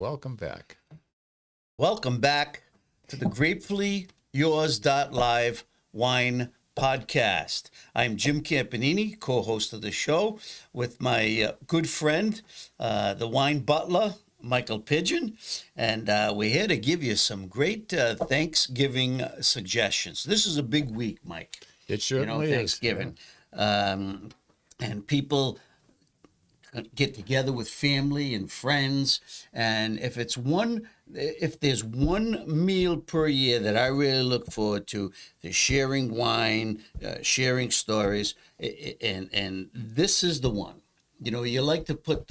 Welcome back. Welcome back to the Grapefully Yours.live wine podcast. I'm Jim Campanini, co-host of the show, with my good friend, the wine butler, Michael Pigeon, and we're here to give you some great Thanksgiving suggestions. This is a big week, Mike. It certainly is. Thanksgiving. And people get together with family and friends, and if there's one meal per year that I really look forward to, is sharing wine, sharing stories, and this is the one. You know, you like to put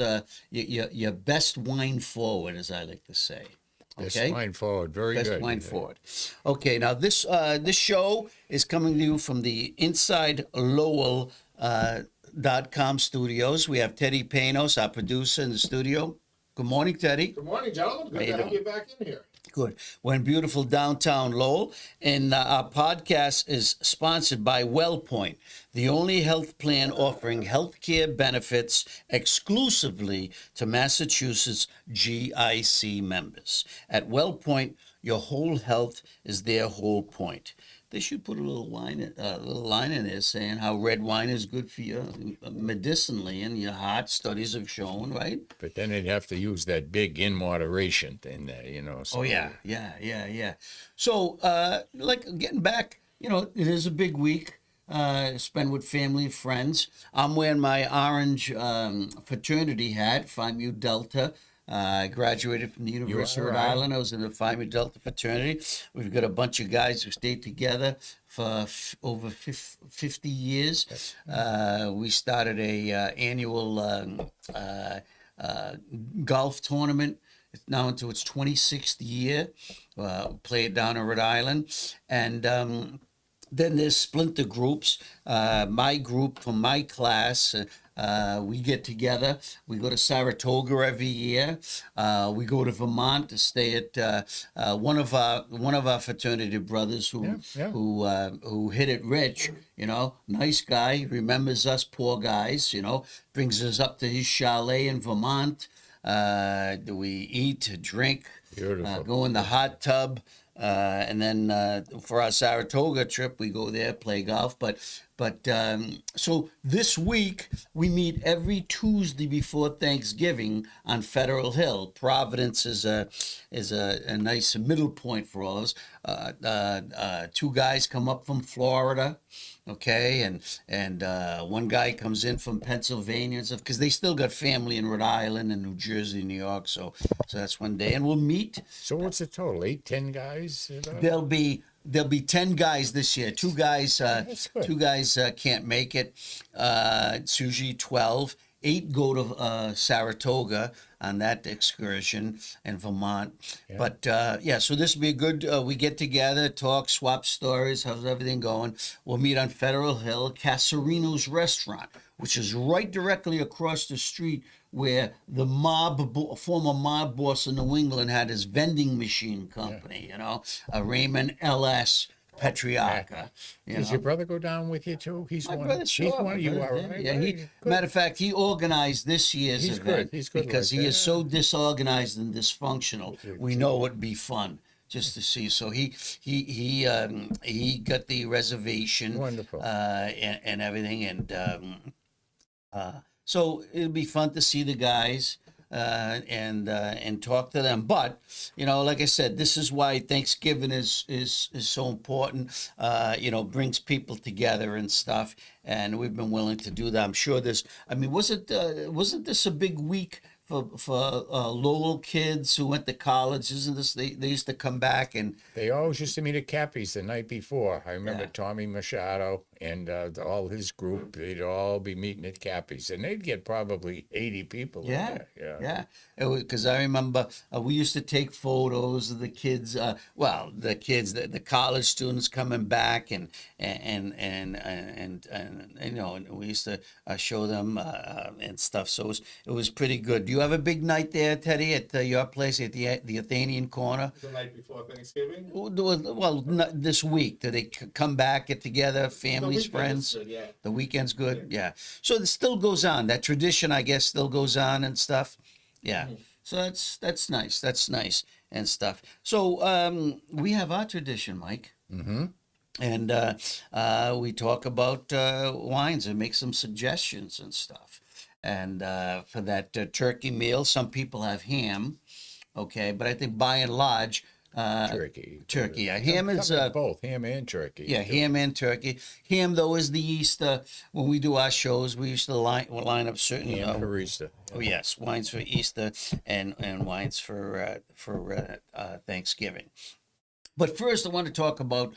your best wine forward, as I like to say. Okay? Best wine forward, very good. Best wine forward. Okay, now this show is coming to you from the InsideLowell .com studios. We have Teddy Panos, our producer, in the studio. Good morning, Teddy. Good morning, gentlemen. Good to have you back in here. Good. We're in beautiful downtown Lowell, and our podcast is sponsored by WellPoint, the only health plan offering healthcare benefits exclusively to Massachusetts GIC members. At WellPoint, your whole health is their whole point. They should put a little line in there saying how red wine is good for you medicinally, and your heart studies have shown, right? But then they'd have to use that big in moderation thing there, you know. So. Oh, yeah. So, like, getting back, it is a big week. Spend with family and friends. I'm wearing my orange fraternity hat, Phi Mu Delta. I graduated from the University of Rhode Island. I was in the Phi Mu Delta fraternity. We've got a bunch of guys who stayed together for over 50 years. We started a annual golf tournament. It's now into its 26th year. Play it down in Rhode Island. And then there's splinter groups. My group from my class, we get together. We go to Saratoga every year. We go to Vermont to stay at one of our fraternity brothers who hit it rich. Nice guy, remembers us poor guys. Brings us up to his chalet in Vermont. We eat, drink, go in the hot tub. And then for our Saratoga trip, we go there, play golf. But so this week, we meet every Tuesday before Thanksgiving on Federal Hill. Providence is a nice middle point for all of us. Two guys come up from Florida, okay, and one guy comes in from Pennsylvania and stuff, because they still got family in Rhode Island and New Jersey, New York. So that's one day, and we'll meet. So what's the total? 8, 10 guys? There'll be 10 guys this year. Two guys can't make it. It's usually 12. 8 go to Saratoga on that excursion in Vermont. Yeah. But so this will be a good, we get together, talk, swap stories, how's everything going. We'll meet on Federal Hill, Casarino's Restaurant, which is right directly across the street where the former mob boss in New England had his vending machine company, Raymond L.S. Petriarca. Does your brother go down with you too? He's one of you, all right? Yeah, matter of fact, he organized this year's event. He's good because he is so disorganized and dysfunctional. We know it'd be fun just to see. So he got the reservation. Wonderful. And everything, and so it'll be fun to see the guys. And talk to them. But like I said, this is why Thanksgiving is so important. Brings people together and stuff, and we've been willing to do that. I'm sure wasn't this a big week for Lowell kids who went to college? Isn't this they used to come back, and they always used to meet at Cappy's the night before. I remember Tommy Machado and all his group. They'd all be meeting at Cappy's, and they'd get probably 80 people. Yeah. Because I remember we used to take photos of the kids. The college students coming back, and we used to show them and stuff. So it was pretty good. Do you have a big night there, Teddy, at your place at the Athenian Corner? The night before Thanksgiving? Well, this week. Do they come back, get together, families, friends? Good, yeah. The weekend's good? Yeah. So it still goes on. That tradition, I guess, still goes on and stuff. Yeah. Mm-hmm. So that's nice. That's nice and stuff. So we have our tradition, Mike. Mm-hmm. And we talk about wines and make some suggestions and stuff. And for that turkey meal, some people have ham, okay, but I think by and large, Turkey. turkey. Yeah, Some- ham is some have both ham and turkey. yeah, too. ham and turkey. Ham though is the Easter. When we do our shows, we used to line up certain Ham for Easter. oh yes, wines for Easter and wines for Thanksgiving. But first, I want to talk about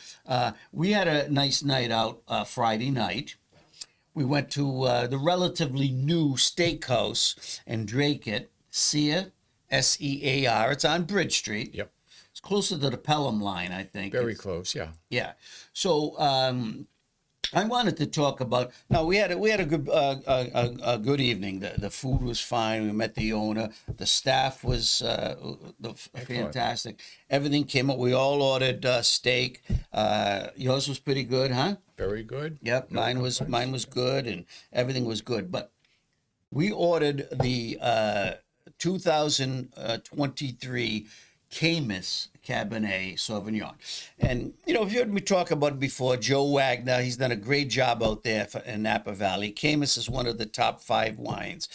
we had a nice night out Friday night. We went to the relatively new steakhouse in Drake, Sear, Sear. It's on Bridge Street. Yep. It's closer to the Pelham line, I think. Very close. Yeah. Yeah. So I wanted to talk about. Now we had a good good evening. The food was fine. We met the owner. The staff was fantastic. Everything came up. We all ordered steak. Yours was pretty good, huh? Very good. Yep. No mine was good, and everything was good. But we ordered the 2023 𝐆𝐫𝐚𝐩 Cabernet Sauvignon. And, you know, if you heard me talk about it before, Joe Wagner, he's done a great job out there in Napa Valley. 𝐆𝐫𝐚𝐻 is one of the top 5 wines.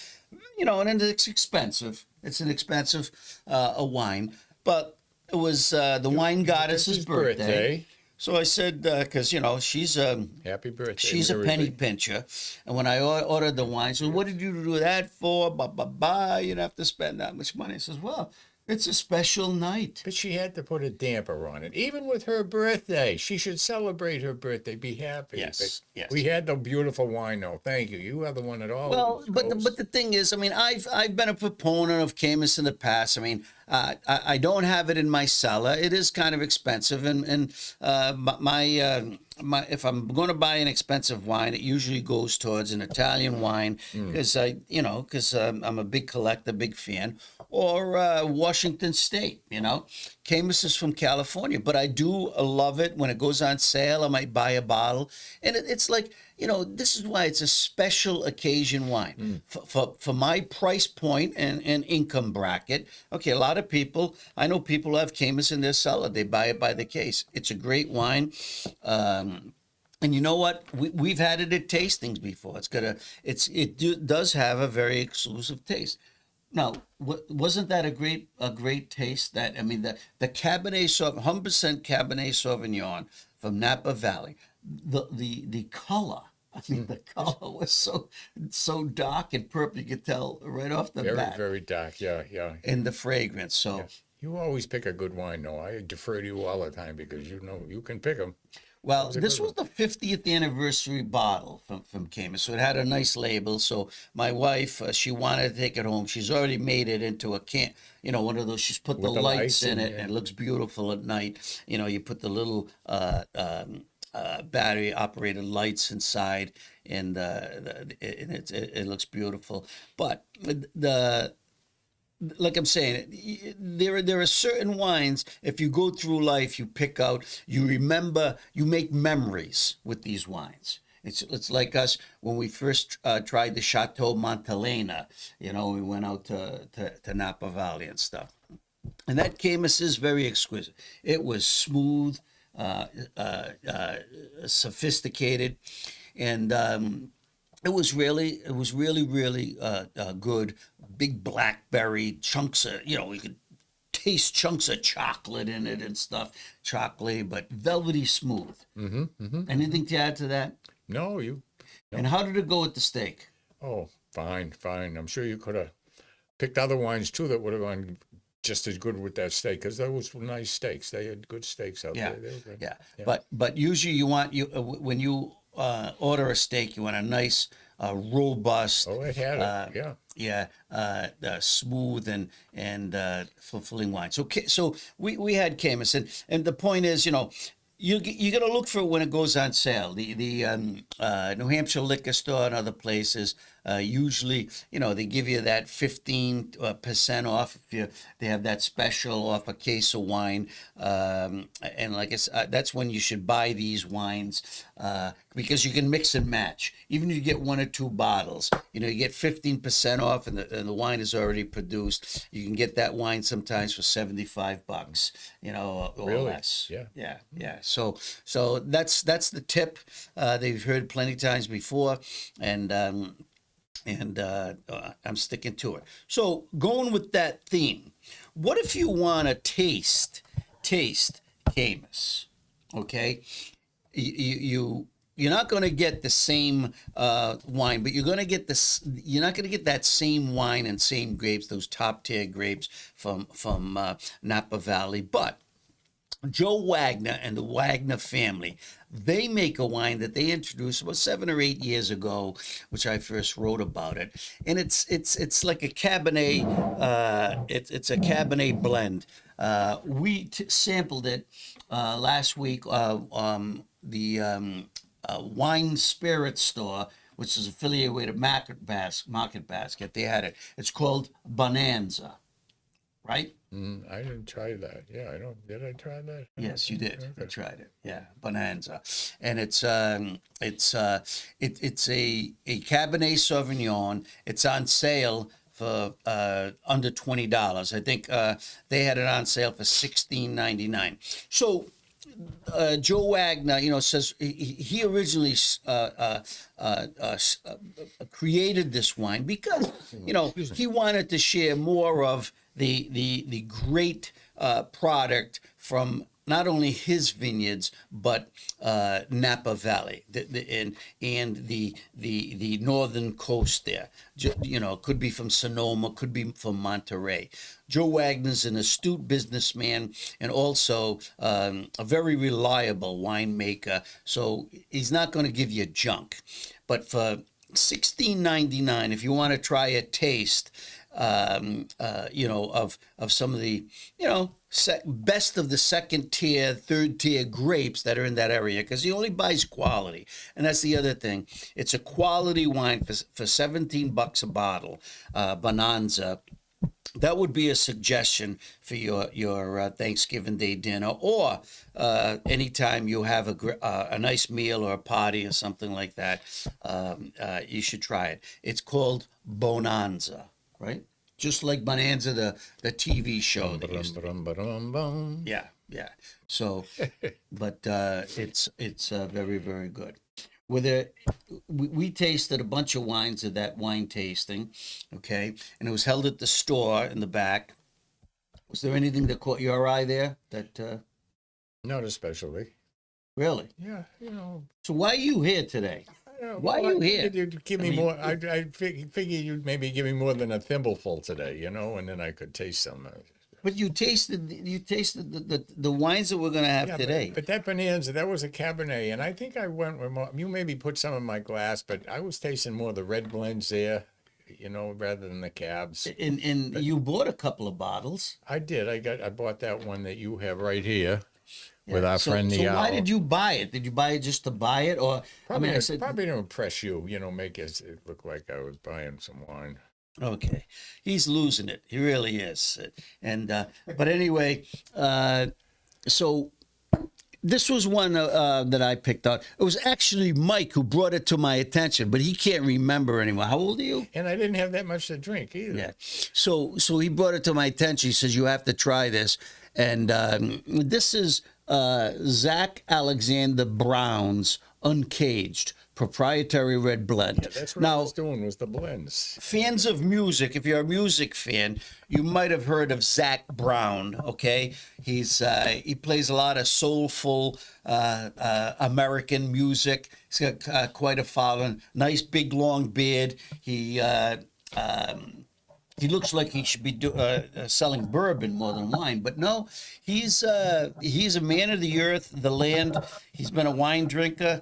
You know, and it's expensive. It's an expensive a wine. But it was the wine goddess's birthday. So I said, because, you know, she's Happy birthday. she's a Mary penny Lee. pincher. And when I ordered the wine, so what did you do that for? You don't have to spend that much money. I says, well, it's a special night. But she had to put a damper on it. Even with her birthday, she should celebrate her birthday, be happy. Yes, But yes. We had the beautiful wine, though. Thank you. You are the one that always Well, but goes. the thing is, I mean, I've been a proponent of 𝐆𝐫𝐚𝐻 in the past. I mean, I don't have it in my cellar. It is kind of expensive, and my if I'm going to buy an expensive wine, it usually goes towards an Italian wine because I'm a big collector, big fan, or Washington State. You know, 𝐆𝐫𝐚𝐻 is from California, but I do love it when it goes on sale. I might buy a bottle, and it's like. You know, this is why it's a special occasion wine. For my price point and income bracket, okay, a lot of people, I know people who have 𝐆�0𝐻 in their cellar. They buy it by the case. It's a great wine. And you know what? We've had it at tastings before. It does have a very exclusive taste. Now, wasn't that a great taste? That I mean, the Cabernet Sauvignon, 100% Cabernet Sauvignon from Napa Valley. The color. I mean, the color was so dark and purple. You could tell right off the very, bat. very dark. Yeah, yeah. And the fragrance. So, You always pick a good wine, though. I defer to you all the time because you know you can pick them. well, a this good was the 50th anniversary bottle from 𝐆�0𝐻. So it had a nice label. So my wife, she wanted to take it home. She's already made it into a can. You know, one of those. She's put the With the lights lights in in, it, yeah. and it looks beautiful at night. You know, you put the little battery operated lights inside, and it looks beautiful. But like I'm saying, there are certain wines, if you go through life, you pick out, you remember, you make memories with these wines. It's like us when we first tried the Chateau Montelena. You know, we went out to Napa Valley and stuff. And that 𝐆�0𝐻 is very exquisite. It was smooth, sophisticated, and it was really good. Big blackberry chunks of, you know, you could taste chunks of chocolate in it and stuff, chocolatey, but velvety smooth. Anything to add to that? No, you. And how did it go with the steak? Oh, fine, fine. I'm sure you could have picked other wines too that would have gone just as good with that steak because those were nice steaks. They had good steaks out Yeah, there. They were good. yeah. But usually you want when you order a steak, you want a nice, robust. Oh, it had it. Yeah. Smooth and fulfilling wine. So we had 𝐆�0𝐻, and the point is, you know, you're gonna look for it when it goes on sale. The New Hampshire liquor store and other places usually, they give you that 15% off if they have that special off a case of wine. And like I said, that's when you should buy these wines because you can mix and match. Even if you get 1 or 2 bottles, you get 15% off, and the wine is already produced. You can get that wine sometimes for $75, or Really? less. Yeah. Yeah. So that's the tip. They've heard plenty times before, and I'm sticking to it. So going with that theme, what if you want to taste Camus? Okay, you're not going to get the same wine, but you're going to get this. You're not going to get that same wine and same grapes, those top tier grapes from Napa Valley, but Joe Wagner and the Wagner family, they make a wine that they introduced about 7 or 8 years ago, which I first wrote about it, and it's like a Cabernet. It's a Cabernet blend. We sampled it last week. The Wine Spirit store, which is affiliated with Market Basket, they had it. It's called Bonanza, right? I didn't try that. Yeah, I don't. Did I try that? Yes, you did. Okay. You tried it. Yeah, Bonanza, and it's a Cabernet Sauvignon. It's on sale for under $20. I think they had it on sale for $16.99. So Joe Wagner, says he originally created this wine because he wanted to share more of the great product from not only his vineyards but Napa Valley and the northern coast there. Could be from Sonoma, could be from Monterey. Joe Wagner's an astute businessman and also a very reliable winemaker. So he's not going to give you junk. But for $16.99, if you want to try a taste, of some of the, best of the second tier, third tier grapes that are in that area, because he only buys quality. And that's the other thing. It's a quality wine for $17 a bottle, Bonanza. That would be a suggestion for your Thanksgiving Day dinner, or anytime you have a nice meal or a party or something like that. You should try it. It's called Bonanza. Right? Just like Bonanza, the TV show. Yeah. So, but it's very, very good. We tasted a bunch of wines at that wine tasting, okay? And it was held at the store in the back. Was there anything that caught your eye there? Not especially. Really? Yeah, So why are you here today? Why are you here? You'd give me more. I figured you'd maybe give me more than a thimbleful today, and then I could taste some. But you tasted the wines that we're going to have today. But that Bonanza, that was a Cabernet, and I think I went with more. You maybe put some in my glass, but I was tasting more of the red blends there, rather than the cabs. And you bought a couple of bottles. I did. I bought that one that you have right here. With our friend the So why owl. did you buy it? Did you buy it just to buy it, or Probably to impress you, make it look like I was buying some wine. Okay, he's losing it. He really is. And but anyway, so this was one that I picked out. It was actually Mike who brought it to my attention, but he can't remember anymore. How old are you? And I didn't have that much to drink either. Yeah. So he brought it to my attention. He says, you have to try this. And this is Zach Alexander Brown's Uncaged proprietary red blend. Yeah, that's what I was doing, was the blends. Fans of music, if you're a music fan, you might have heard of Zach Brown, okay? He plays a lot of soulful American music. He's got quite a following. Nice big long beard. He looks like he should be selling bourbon more than wine, but no, he's a man of the earth, the land. He's been a wine drinker,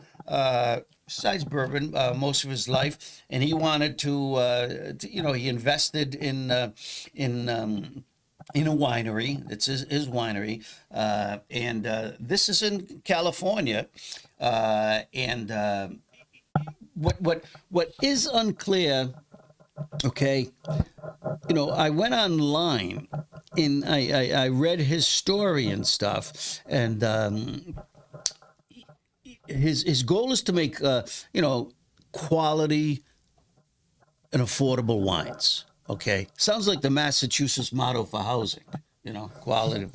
besides bourbon, most of his life, and he wanted to he invested in in a winery. It's his winery, and this is in California. And what is unclear, okay? I went online and I read his story and stuff, and his goal is to make quality and affordable wines. Okay, sounds like the Massachusetts motto for housing. Quality,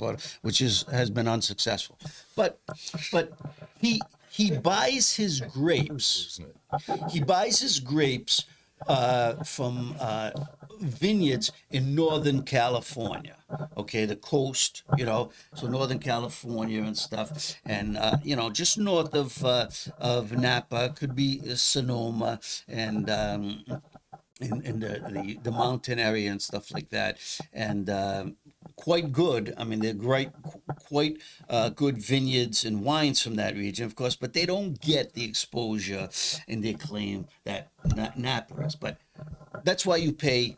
which has been unsuccessful. But he buys his grapes. He buys his grapes from vineyards in Northern California. Okay, the coast, so Northern California and stuff, and just north of Napa could be Sonoma and the mountain area and stuff like that, and quite good. I mean, they're quite good vineyards and wines from that region, of course, but they don't get the exposure and the acclaim that Napa is. But that's why you pay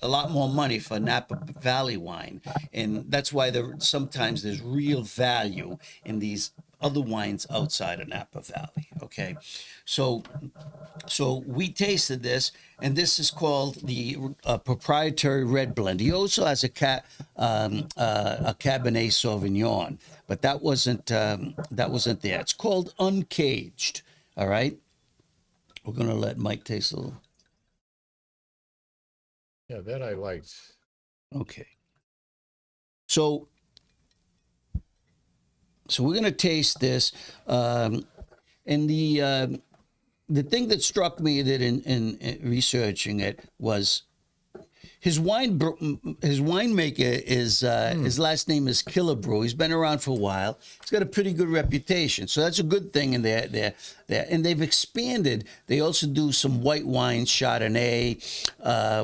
a lot more money for Napa Valley wine, and that's why sometimes there's real value in these other wines outside of Napa Valley. Okay, so we tasted this, and this is called the proprietary red blend. He also has a Cabernet Sauvignon, but that wasn't there. It's called Uncaged. All right, we're gonna let Mike taste a little. Yeah, that I liked. Okay. So we're gonna taste this, and the thing that struck me that in researching it was his winemaker is his last name is Killebrew. He's been around for a while. He's got a pretty good reputation, so that's a good thing. And and they've expanded. They also do some white wines, Chardonnay,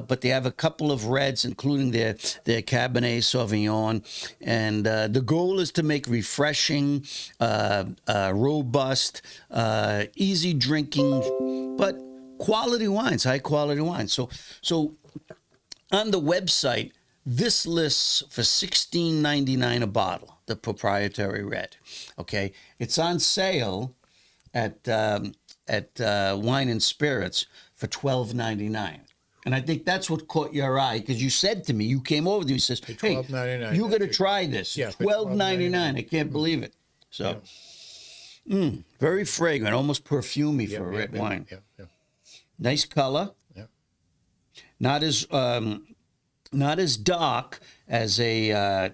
but they have a couple of reds, including their Cabernet Sauvignon. And the goal is to make refreshing, robust, easy drinking, but quality wines, high quality wines. So. On the website, this lists for $16.99 a bottle, the proprietary red. Okay, it's on sale at Wine and Spirits for $12.99. And I think that's what caught your eye, because you said to me, you came over to me and says, "Hey, $12.99. you got to try this." Yeah, $12.99. I can't believe it. So, very fragrant, almost perfumey for a red wine. Yeah. Nice color. Not as dark as a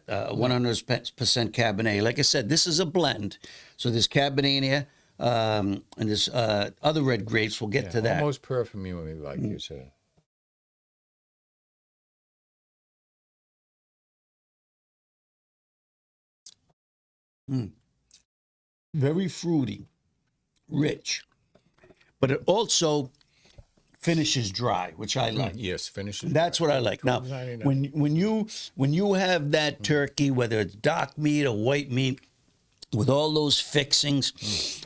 100% Cabernet. Like I said, this is a blend. So there's Cabernet in here, and there's other red grapes. We'll get to that. Almost perfumey, like you said. Very fruity, rich, but it also finishes dry, which I like. Yes, finishes. That's what I like. Now, when you have that turkey, whether it's dark meat or white meat, with all those fixings,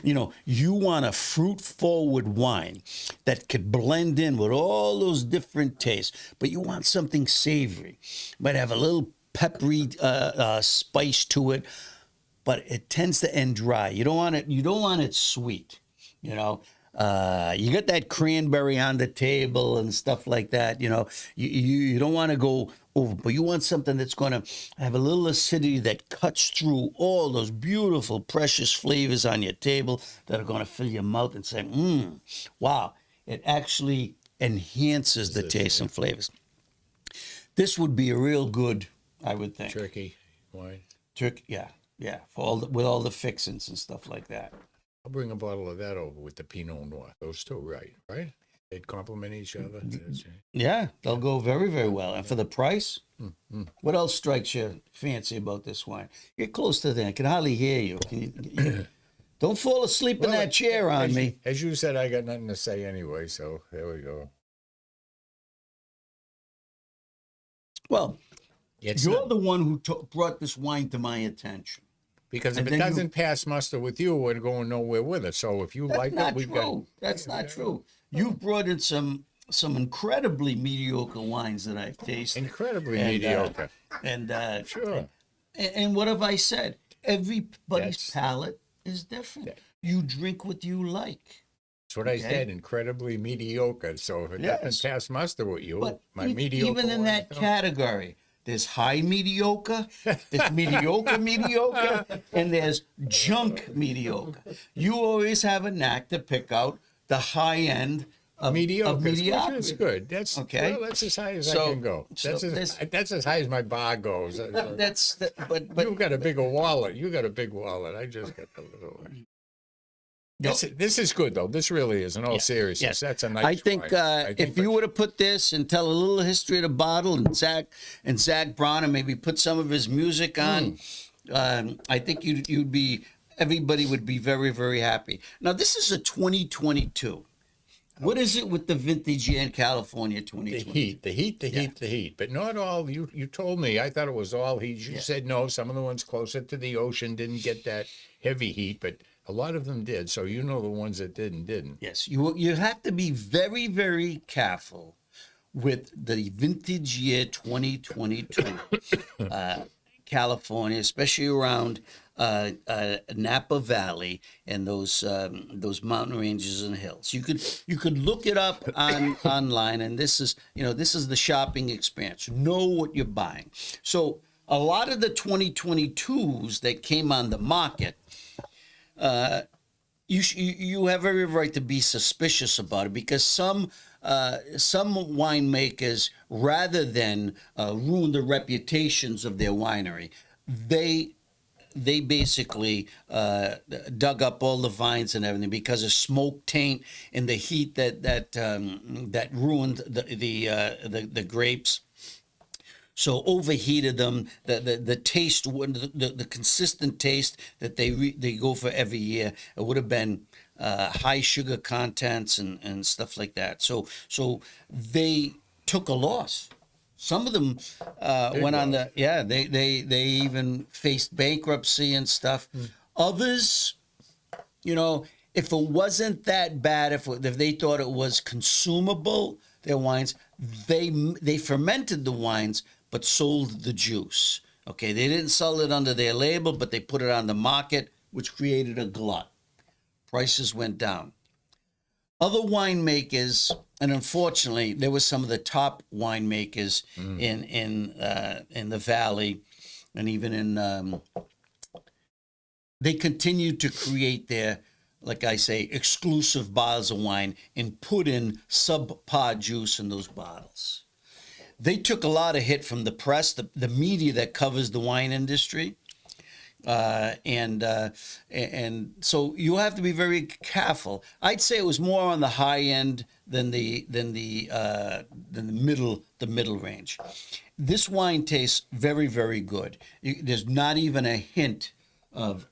you want a fruit-forward wine that could blend in with all those different tastes. But you want something savory, might have a little peppery spice to it, but it tends to end dry. You don't want it. You don't want it sweet. You got that cranberry on the table and stuff like that. You don't want to go over, but you want something that's going to have a little acidity that cuts through all those beautiful, precious flavors on your table that are going to fill your mouth and say, wow, it actually enhances the taste and flavors. This would be a real good, I would think. Turkey wine. Yeah, with all the fixings and stuff like that. I'll bring a bottle of that over with the Pinot Noir. Those two, right? They'd complement each other. Yeah, they'll go very, very well. And for the price, what else strikes you fancy about this wine? Get close to that. I can hardly hear you. Don't fall asleep in that chair on me. As you said, I got nothing to say anyway, so there we go. Well, you're the one who brought this wine to my attention. Because if it doesn't pass muster with you, we're going nowhere with it. So if you like it, we've got. That's not true. You've brought in some some incredibly mediocre wines that I've tasted. Incredibly And, mediocre. Sure. Sure. And what have I said? Everybody's That's- palate is different. You drink what you like. That's what I Okay. said. Incredibly mediocre. So if it Yes. doesn't pass muster with you, But my mediocre. even in wine that don't. category, there's high mediocre, there's mediocre, and there's junk mediocre. You always have a knack to pick out the high end of Mediocre, Of which mediocrity. is good. That's Okay. Well, that's as high as So- I can go. so That's as high as my bar goes. But You've got a bigger wallet. You got a big wallet. I just got a little one. This is good though. This really is. In all seriousness, yes. that's a nice. I think wine. if you were to put this and tell a little history of the bottle, and Zach Bronner maybe put some of his music on, I think you'd be everybody would be very, very happy. Now this is a 2022. What is it with the vintage year in California 2022? the heat. But not all. You told me. I thought it was all heat. You said no. Some of the ones closer to the ocean didn't get that heavy heat, but a lot of them did. So you know the ones that didn't. Yes, you have to be very, very careful with the vintage year 2022 California, especially around Napa Valley and those mountain ranges and hills. You could look it up online, and this is the shopping experience. Know what you're buying. So a lot of the 2022s that came on the market. You have every right to be suspicious about it, because some winemakers, rather than ruin the reputations of their winery, they basically dug up all the vines and everything because of smoke taint and the heat that ruined the grapes. So overheated them. The taste, the consistent taste that they go for every year, it would have been high sugar contents and stuff like that. So they took a loss. Some of them went on the they even faced bankruptcy and stuff. Others, if it wasn't that bad, if they thought it was consumable, their wines, they fermented the wines, but sold the juice. Okay, they didn't sell it under their label, but they put it on the market, which created a glut. Prices went down. Other winemakers, and unfortunately, there were some of the top winemakers in the valley, and even in they continued to create their, like I say, exclusive bottles of wine and put in subpar juice in those bottles. They took a lot of hit from the press, the media that covers the wine industry, and so you have to be very careful. I'd say it was more on the high end than the middle range. This wine tastes very, very good. There's not even a hint of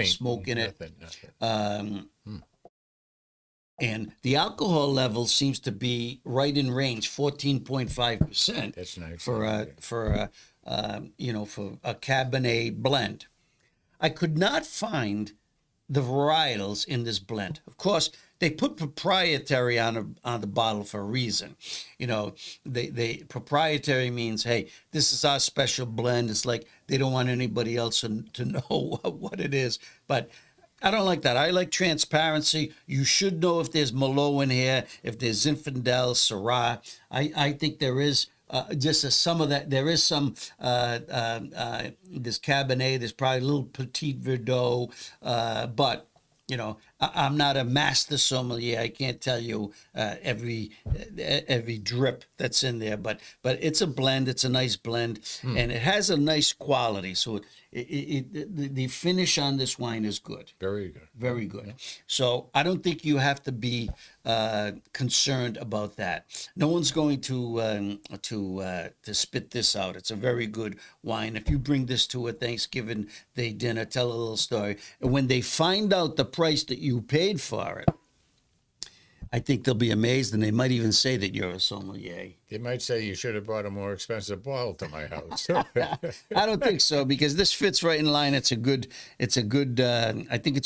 smoke in it. Nothing. And the alcohol level seems to be right in range, 14.5%. That's nice. For a Cabernet blend. I could not find the varietals in this blend. Of course, they put proprietary on the bottle for a reason. They proprietary means, hey, this is our special blend. It's like they don't want anybody else to know what it is. But I don't like that. I like transparency. You should know if there's Merlot in here, if there's Zinfandel, Syrah. I think there is some of that. There is some this Cabernet. There's probably a little Petit Verdot, but I'm not a master sommelier. I can't tell you every drip that's in there, but it's a blend. It's a nice blend, and it has a nice quality. So the finish on this wine is good. Very good. Very good. Yeah. So I don't think you have to be concerned about that. No one's going to spit this out. It's a very good wine. If you bring this to a Thanksgiving Day dinner, tell a little story, and when they find out the price that you paid for it, I think they'll be amazed, and they might even say that you're a sommelier. They might say you should have brought a more expensive bottle to my house. I don't think so, because this fits right in line. I think it's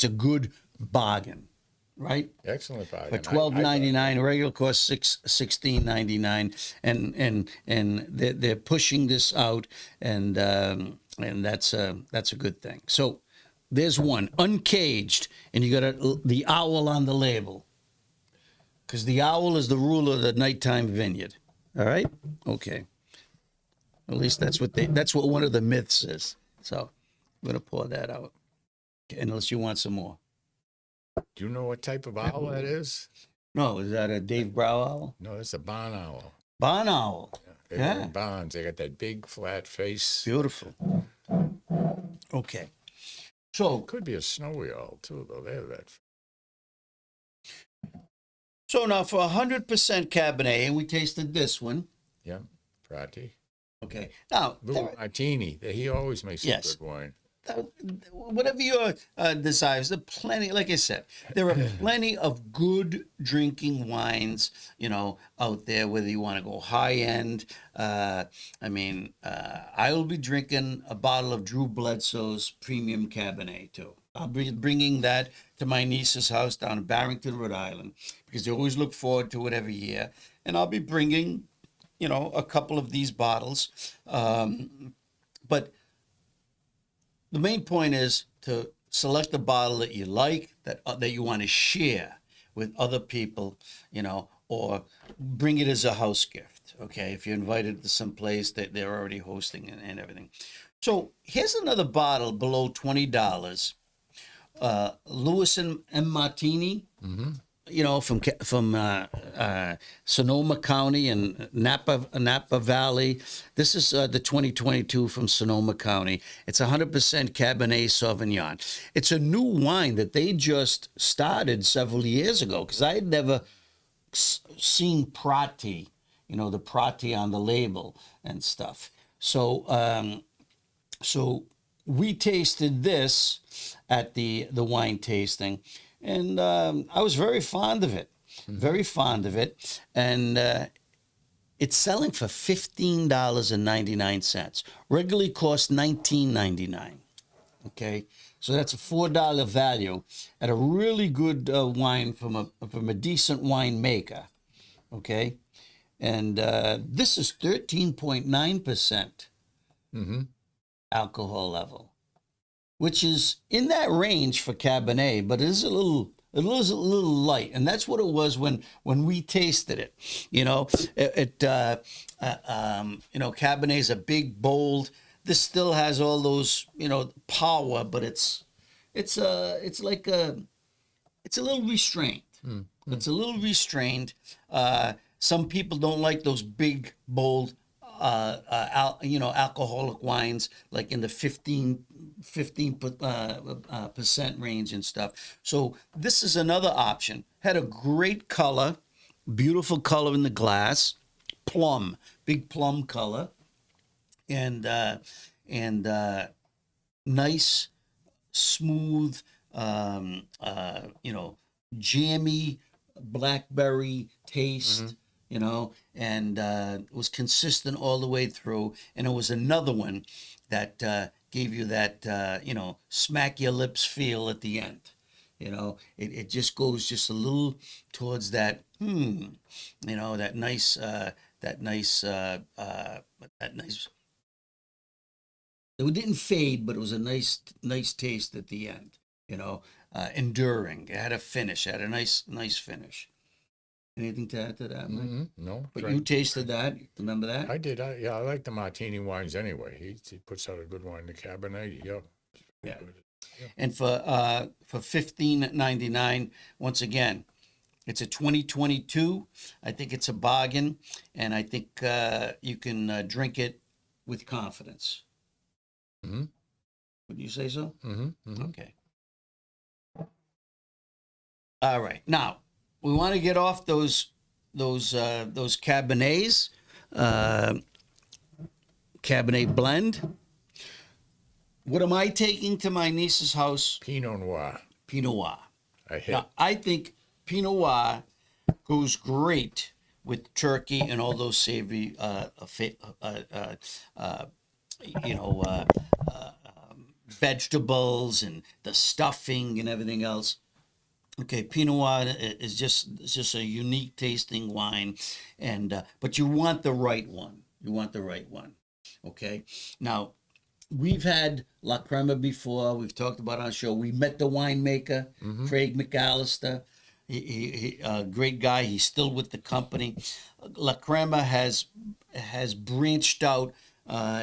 a good bargain. right? Excellent For bargain. $12.99, regular cost $16.99, and they're pushing this out, and that's a good thing. So there's one, uncaged, and you got the owl on the label, because the owl is the ruler of the nighttime vineyard. All right, okay. At least that's what one of the myths is. So I'm gonna pour that out, unless you want some more. Do you know what type of owl that is? No, is that a Dave Brow owl? No, it's a barn owl. Barn owl. They're Yeah. in barns. They got that big flat face. Beautiful. Okay. So Could be a snowy owl too, though. They have that. now for 100% Cabernet, and we tasted this one. Yeah, Prati. Okay. Now, Little martini. He always makes some Yes. good wine. whatever your desires, there are plenty, like I said, there are plenty of good drinking wines, out there, whether you want to go high end. I will be drinking a bottle of Drew Bledsoe's premium Cabernet too. I'll be bringing that to my niece's house down in Barrington, Rhode Island, because they always look forward to it every year. And I'll be bringing, a couple of these bottles. But the main point is to select a bottle that you like, that you want to share with other people, or bring it as a house gift. Okay, if you're invited to some place that they're already hosting and everything. So here's another bottle below $20. Lewis and Martini. Mm-hmm. From Sonoma County and Napa Valley. This is the 2022 from Sonoma County. It's 100% Cabernet Sauvignon. It's a new wine that they just started several years ago, because I had never seen Prati, the Prati on the label and stuff. So we tasted this at the wine tasting. And I was very fond of it, And it's selling for $15.99. Regularly costs $19.99. Okay, so that's a $4 value at a really good wine from a decent winemaker. Okay, and this is 13.9% alcohol level, which is in that range for Cabernet, but it is a little light, and that's what it was when we tasted it. Cabernet is a big, bold. This still has all those, power, but it's a little restrained. Mm-hmm. It's a little restrained. Some people don't like those big, bold, alcoholic wines, like in the 15% range and stuff. So this is another option. Had a great color, beautiful color in the glass, plum, big plum color, and nice, smooth, jammy blackberry taste. And was consistent all the way through. And it was another one that gave you that, smack your lips feel at the end. It just goes just a little towards that, that nice, it didn't fade, but it was a nice taste at the end, enduring. It had a finish, it had a nice finish. Anything to add to that, Mike? Mm-hmm. No. But you tasted that. Remember that? I did. I like the martini wines anyway. He puts out a good wine, the Cabernet. Yeah. Yeah. And for $15.99, once again, it's a 2022. I think it's a bargain, and I think you can drink it with confidence. Mm-hmm. Would you say so? Mm-hmm. Mm-hmm. Okay. All right. Now, we want to get off those Cabernets, Cabernet blend. What am I taking to my niece's house? Pinot Noir. Pinot Noir. Now, I think Pinot Noir goes great with turkey and all those savory, vegetables and the stuffing and everything else. Okay, Pinot Noir is just a unique tasting wine, and but you want the right one. You want the right one. Okay, now we've had La Crema before. We've talked about it on the show. We met the winemaker, Craig McAllister. He a great guy. He's still with the company. La Crema has branched out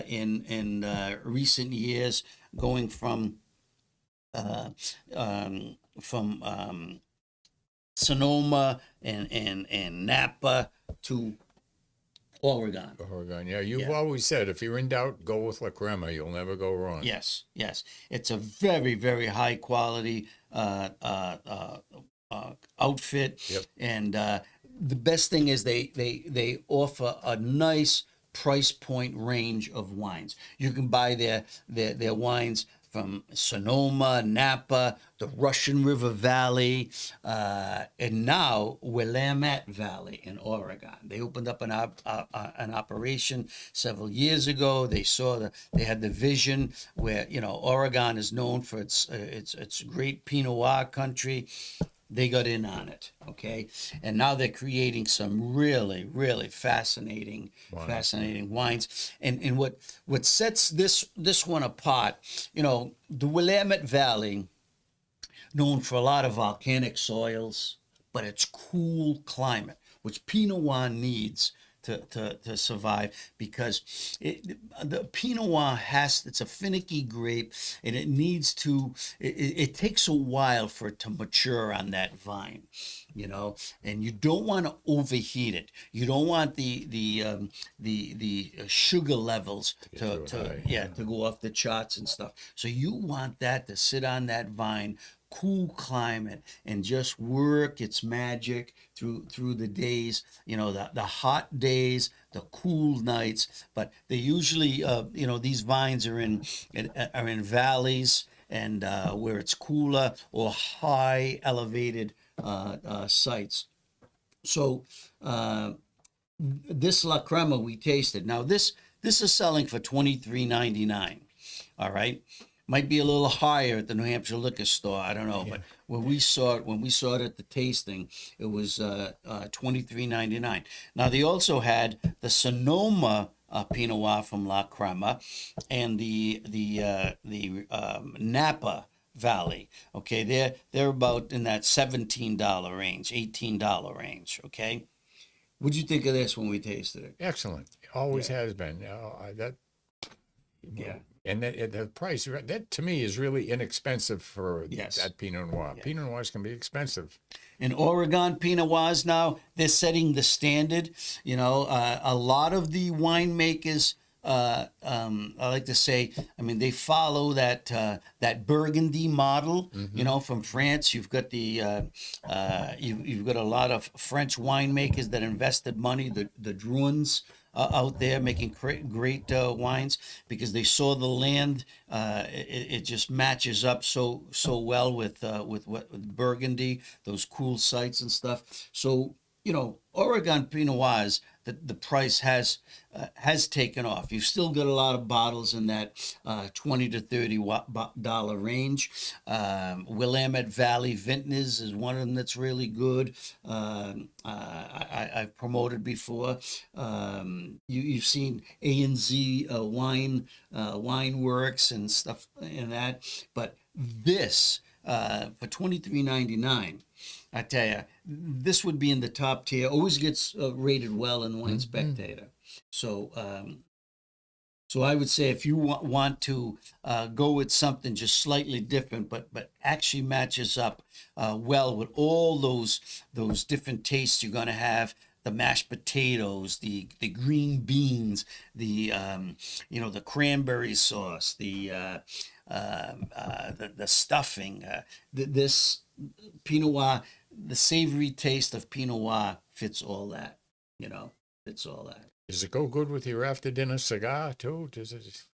in recent years, going uh, from Sonoma and Napa to Oregon. Oregon. Yeah, you've Yeah. always said if you're in doubt, go with La Crema. You'll never go wrong. Yes, yes. It's a very, very high quality outfit. Yep. And the best thing is they offer a nice price point range of wines. You can buy their wines from Sonoma, Napa, the Russian River Valley, and now Willamette Valley in Oregon. They opened up an operation several years ago. They had the vision where Oregon is known for its great Pinot Noir country. They got in on it, okay, and now they're creating some really, really fascinating wines. And what sets this one apart, the Willamette Valley, known for a lot of volcanic soils, but it's cool climate, which Pinot Noir needs to survive, because the Pinot Noir it's a finicky grape, and it takes a while for it to mature on that vine, and you don't want to overheat it. You don't want the sugar levels to go off the charts and stuff. So you want that to sit on that vine, cool climate, and just work its magic through the days, the hot days, the cool nights. But they usually these vines are in valleys, and where it's cooler, or high elevated sites. So this La Crema we tasted. Now this is selling for $23.99. All right. Might be a little higher at the New Hampshire liquor store. I don't know, but when we saw it at the tasting, it was $23.99. Now they also had the Sonoma Pinot Noir from La Crema, and the Napa Valley. Okay, they're about in that $17 range, $18 range. Okay, what'd you think of this when we tasted it? Excellent. Always has been. Yeah. And the price, that to me is really inexpensive for Yes. that Pinot Noir. Yeah. Pinot Noirs can be expensive. In Oregon, Pinot Noirs now, they're setting the standard. A lot of the winemakers, I like to say, they follow that Burgundy model. From France. You've got you've got a lot of French winemakers that invested money, the Drouins, out there making great wines, because they saw the land. It just matches up so well with Burgundy, those cool sites and stuff. So Oregon Pinot Noirs, the price has taken off. You've still got a lot of bottles in that $20 to $30 range. Willamette Valley Vintners is one of them that's really good. I've promoted before. You've seen A&Z Wine Works and stuff in that, but this for $23.99. I tell you, this would be in the top tier. Always gets rated well in Wine Spectator. So, so I would say if you want to go with something just slightly different, but actually matches up well with all those different tastes you're going to have. The mashed potatoes, the green beans, the cranberry sauce, the stuffing. This Pinot Noir, the savory taste of Pinot Noir fits all that. Fits all that. Does it go good with your after dinner cigar too?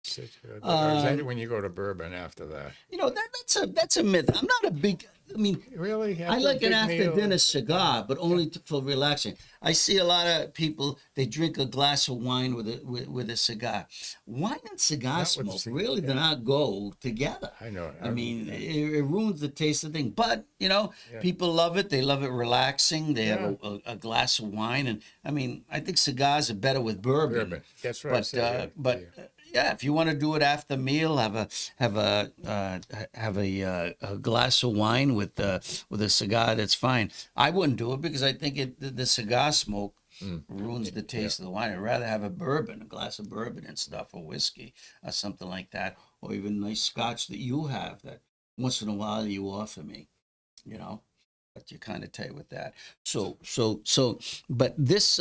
Or is that when you go to bourbon after that? You know, that's a myth. I'm not a big. I mean, Really? I After a like an big after meal? dinner cigar, but only for relaxing. I see a lot of people, they drink a glass of wine with a cigar. Wine and cigar Not with a smoke cigar, really do not go together. I know. I mean, it ruins the taste of the thing. But, you know, people love it. They love it relaxing. They have a glass of wine. And, I mean, I think cigars are better with bourbon. Bourbon. That's what I But said. yeah, if you want to do it after meal, have a glass of wine with a cigar. That's fine. I wouldn't do it because I think the cigar smoke ruins the taste of the wine. I'd rather have a glass of bourbon and stuff, or whiskey, or something like that, or even nice scotch that you have that once in a while you offer me. You know. But you kind of tell with that. So, but this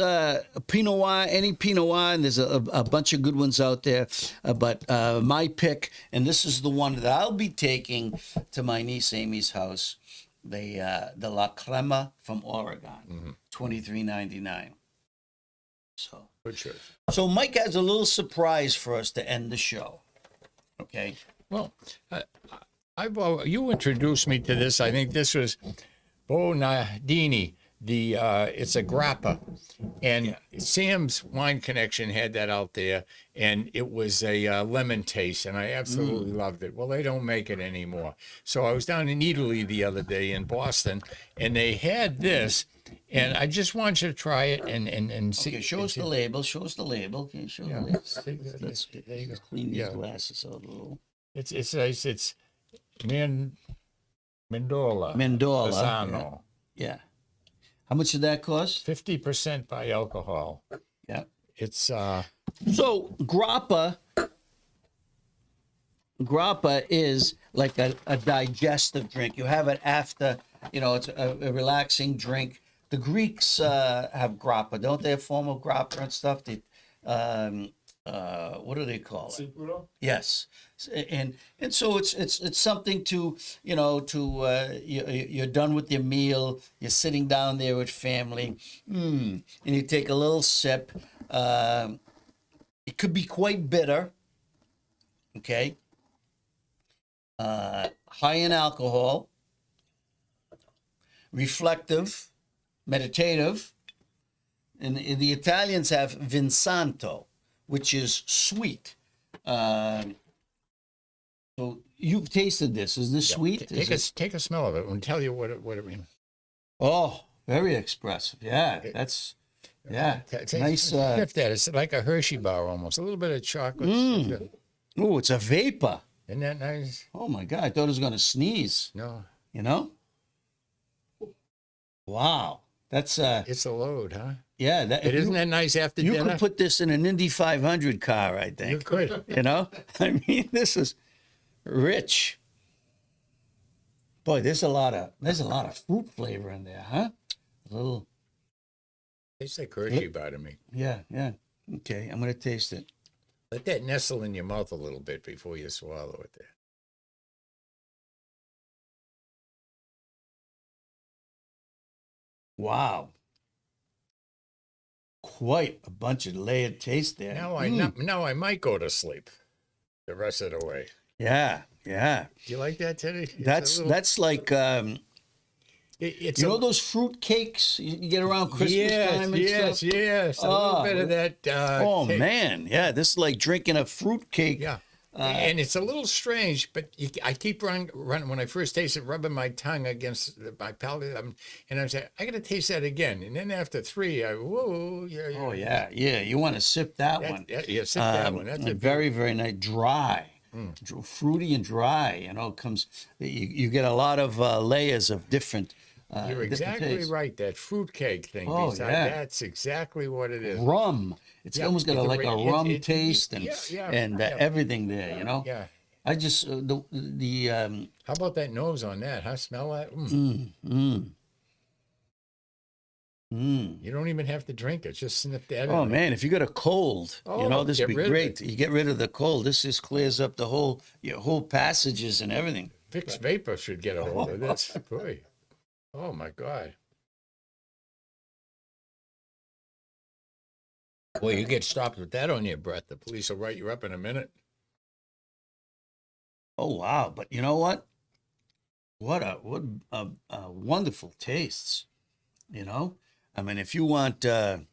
Pinot Noir, any Pinot Noir, and there's a bunch of good ones out there. But my pick, and this is the one that I'll be taking to my niece Amy's house, the La Crema from Oregon, $23.99. So, Good choice. so Mike has a little surprise for us to end the show. Okay. Well, you introduced me to this. I think this was Bonadini. It's a grappa, and Sam's Wine Connection had that out there, and it was a lemon taste, and I absolutely loved it. Well, they don't make it anymore. So I was down in Italy the other day in Boston, and they had this, and I just want you to try it and see. Okay, show us the label. Show us the label. Okay, show the label. Let's There you go. clean these glasses out a little. It's nice. It's Mendola. Mendola. Fasano. Yeah. How much did that cost? 50% by alcohol. Yeah. It's So grappa is like a digestive drink. You have it after, you know, it's a relaxing drink. The Greeks have grappa, don't they? A form of grappa and stuff. They, what do they call it? Sicuro? Yes, and so it's something to, you know, to you're done with your meal, you're sitting down there with family, and you take a little sip. It could be quite bitter. Okay. High in alcohol, reflective, meditative, and the Italians have Vinsanto, which is sweet. So you've tasted this. Is this sweet? take a smell of it and tell you what it means. Oh, very expressive. Yeah, that's nice. Sniff that. It's like a Hershey bar almost. A little bit of chocolate. Oh, it's a vapor. Isn't that nice? Oh my God, I thought I was going to sneeze. No. You know? Wow, that's It's a load, huh? yeah. Isn't that nice after You dinner? could put this in an Indy 500 car, I think. You could. You know, I mean, this is rich. Boy, there's a lot of fruit flavor in there, huh? A little, Tastes like Hershey bar to me. yeah. Okay, I'm gonna taste it. Let that nestle in your mouth a little bit before you swallow it there. Wow, quite a bunch of layered taste there. Now I might go to sleep the rest of the way. Yeah. Do you like that, Teddy? That's like It's you know those fruit cakes you get around Christmas time and stuff. Yes. A little bit of that. Oh man, yeah, this is like drinking a fruit cake. Yeah. And it's a little strange, but I keep running when I first taste it, rubbing my tongue against my palate, and I'm saying, I got to taste that again. And then after three, Oh yeah. You want to sip that one. Yeah, sip that one. That's very, very nice, dry, fruity and dry. You know, you get a lot of layers of different. You're exactly tastes. right. That fruitcake thing. Oh, yeah. That's exactly what it is. Rum. It's almost got it's a rum taste and yeah. everything there. You know. Yeah. I just the How about that nose on that? Huh? Smell that? You don't even have to drink it. Just snip that. Oh man, if you got a cold, you know, this would be great. You get rid of the cold. This just clears up your whole passages and everything. Vicks Vapor should get a hold of this. Boy. Oh my God. Boy, you get stopped with that on your breath. The police will write you up in a minute. Oh wow! But you know what? What a wonderful tastes. You know, I mean, if you want, you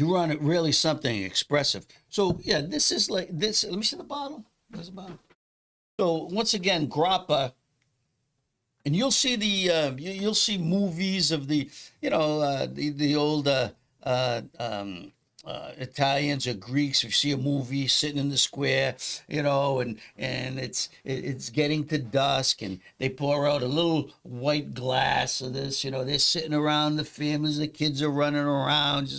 want it really something expressive. So yeah, this is like this. Let me see the bottle. Where's the bottle? So once again, grappa, and you'll see you'll see movies of the old Italians or Greeks. If you see a movie sitting in the square, and it's getting to dusk, and they pour out a little white glass of this. They're sitting around, the families, the kids are running around.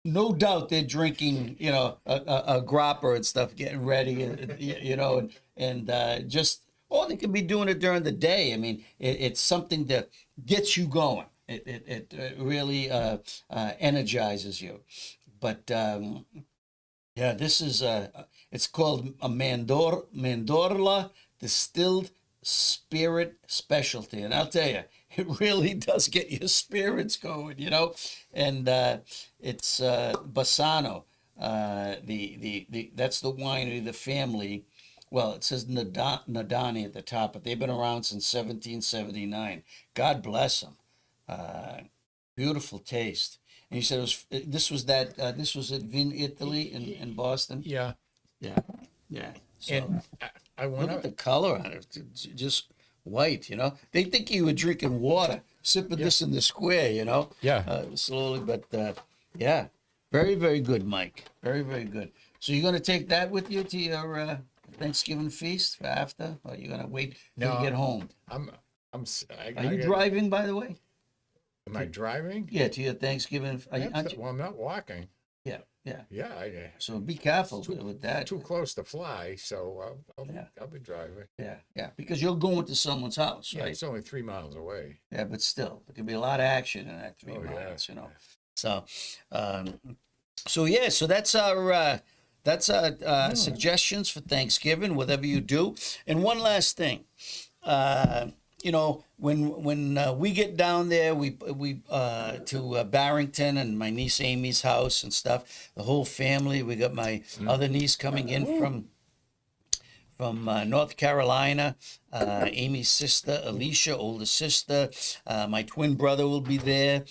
No doubt they're drinking, a grappa and stuff, getting ready, and just, or they could be doing it during the day. I mean, it's something that gets you going. It really energizes you. But yeah, this is it's called a Mandorla distilled spirit specialty, and I'll tell you, it really does get your spirits going, And it's Bassano, that's the winery, the family. Well, it says Nadani at the top, but they've been around since 1779. God bless them. Beautiful taste. And you said this was at Vin Italy in Boston. Yeah. Yeah. So, And I look want at the to. color on it. It's just white, They think you were drinking water, sipping this in the square, Yeah. slowly. But yeah, very, very good, Mike. Very, very good. So you're going to take that with you to your Thanksgiving feast for after, or you're going to wait till No. you get home? Are you driving, by the way? Am I driving? Yeah, to your Thanksgiving. Well, I'm not walking. Yeah. Yeah, So be careful with that. too close to fly, so Yeah. I'll be driving. Yeah, because you're going to someone's house, Yeah, right? it's only 3 miles away. Yeah, but still, there could be a lot of action in that 3 Oh, yeah. miles, So, so that's our suggestions for Thanksgiving, whatever you do. And one last thing, when we get down there, we to Barrington and my niece Amy's house and stuff. The whole family. We got my other niece coming in from North Carolina. Amy's sister, Alicia, older sister. My twin brother will be there,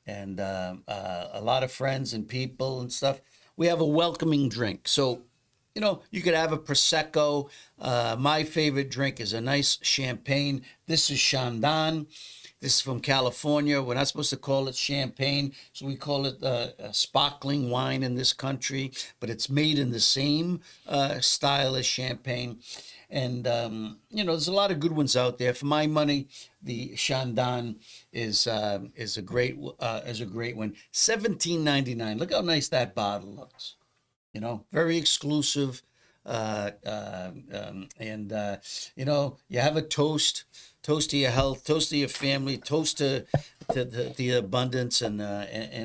and a lot of friends and people and stuff. We have a welcoming drink. So, you could have a Prosecco. My favorite drink is a nice champagne. This is Chandon. This is from California. We're not supposed to call it champagne, so we call it a sparkling wine in this country, but it's made in the same style as champagne. And, there's a lot of good ones out there. For my money, the Chandon is a great one. $17.99. Look how nice that bottle looks. Very exclusive. And you have a toast to your health, toast to your family, toast to the abundance and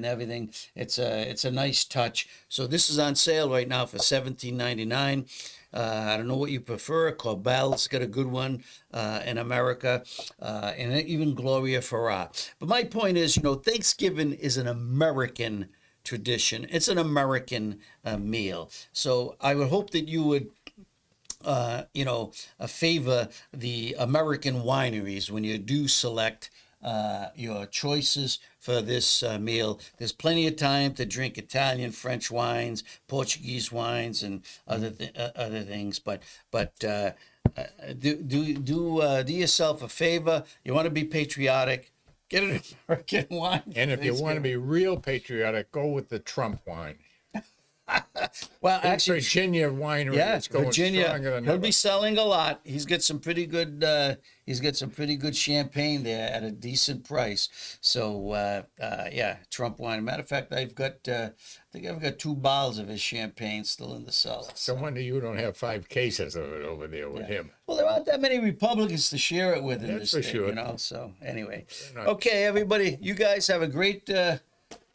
everything. It's a nice touch. So this is on sale right now for $17.99. I don't know what you prefer. Corbell's got a good one in America, and even Gloria Ferrara. But my point is, Thanksgiving is an American tradition. It's an American meal. So I would hope that you would, favor the American wineries when you do select your choices for this meal. There's plenty of time to drink Italian, French wines, Portuguese wines, and other things. But do yourself a favor. You want to be patriotic. Get an American wine. And if you want to be real patriotic, go with the Trump wine. Well, actually, Virginia winery. yeah, It's going Virginia. stronger than He'll ever. be selling a lot. He's got some pretty good. He's got some pretty good champagne there at a decent price. So yeah, Trump wine. Matter of fact, I think I've got 2 bottles of his champagne still in the cellar. So wonder you don't have 5 cases of it over there with him. Well, there aren't that many Republicans to share it with in That's this for state, sure. So anyway, not- okay, everybody, you guys have a great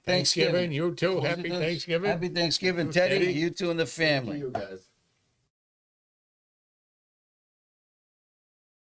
Thanksgiving. You too. Happy Thanksgiving. Happy Thanksgiving, Teddy. Teddy. You two and the family. You guys.